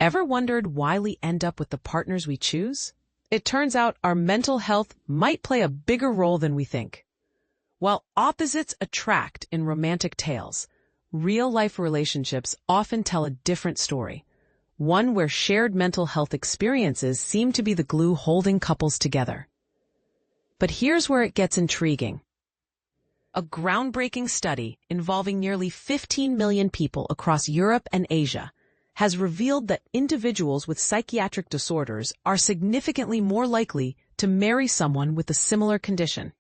Ever wondered why we end up with the partners we choose? It turns out our mental health might play a bigger role than we think. While opposites attract in romantic tales, real-life relationships often tell a different story, one where shared mental health experiences seem to be the glue holding couples together. But here's where it gets intriguing. A groundbreaking study involving nearly 15 million people across Europe and Asia has revealed that individuals with psychiatric disorders are significantly more likely to marry someone with a similar condition.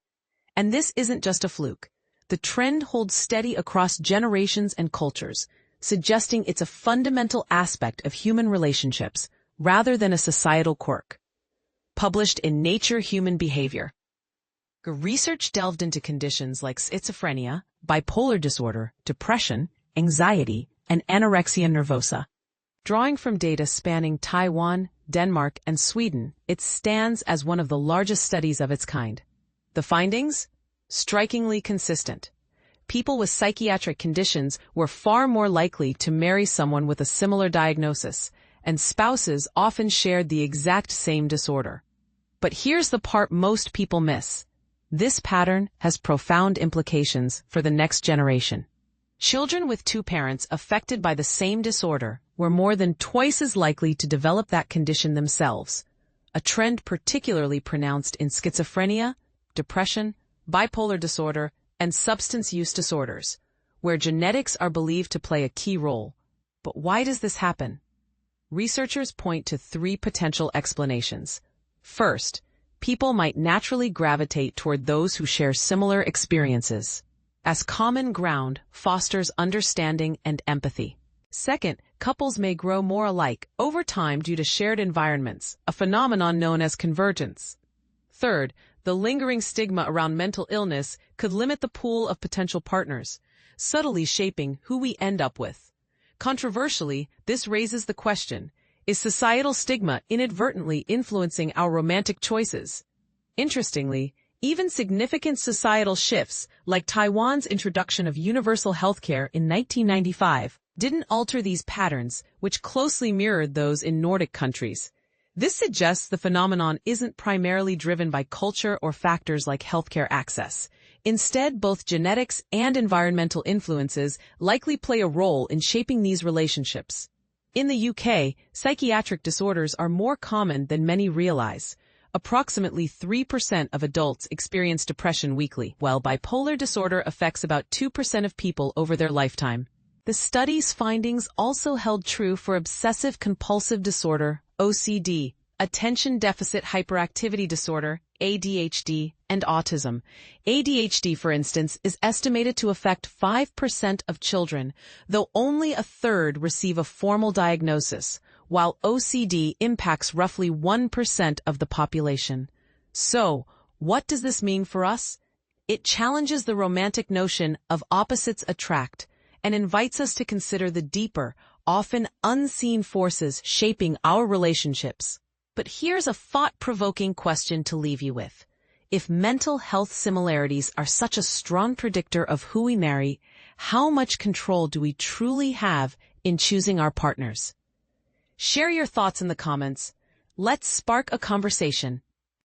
And this isn't just a fluke. The trend holds steady across generations and cultures, suggesting it's a fundamental aspect of human relationships rather than a societal quirk. Published in Nature Human Behaviour. Research delved into conditions like schizophrenia, bipolar disorder, depression, anxiety, and anorexia nervosa. Drawing from data spanning Taiwan, Denmark, and Sweden, it stands as one of the largest studies of its kind. The findings? Strikingly consistent. People with psychiatric conditions were far more likely to marry someone with a similar diagnosis, and spouses often shared the exact same disorder. But here's the part most people miss. This pattern has profound implications for the next generation. Children with two parents affected by the same disorder were more than twice as likely to develop that condition themselves, a trend particularly pronounced in schizophrenia, depression, bipolar disorder, and substance use disorders, where genetics are believed to play a key role. But why does this happen? Researchers point to three potential explanations. First, people might naturally gravitate toward those who share similar experiences, as common ground fosters understanding and empathy. Second, couples may grow more alike over time due to shared environments, a phenomenon known as convergence. Third, the lingering stigma around mental illness could limit the pool of potential partners, subtly shaping who we end up with. Controversially, this raises the question, is societal stigma inadvertently influencing our romantic choices? Interestingly, even significant societal shifts, like Taiwan's introduction of universal healthcare in 1995, didn't alter these patterns, which closely mirrored those in Nordic countries. This suggests the phenomenon isn't primarily driven by culture or factors like healthcare access. Instead, both genetics and environmental influences likely play a role in shaping these relationships. In the UK, psychiatric disorders are more common than many realize. Approximately 3% of adults experience depression weekly, while bipolar disorder affects about 2% of people over their lifetime. The study's findings also held true for obsessive-compulsive disorder, OCD, attention deficit hyperactivity disorder, ADHD, and autism. ADHD, for instance, is estimated to affect 5% of children, though only a third receive a formal diagnosis, while OCD impacts roughly 1% of the population. So, what does this mean for us? It challenges the romantic notion of opposites attract and invites us to consider the deeper, often unseen forces shaping our relationships. But here's a thought-provoking question to leave you with. If mental health similarities are such a strong predictor of who we marry, how much control do we truly have in choosing our partners? Share your thoughts in the comments. Let's spark a conversation.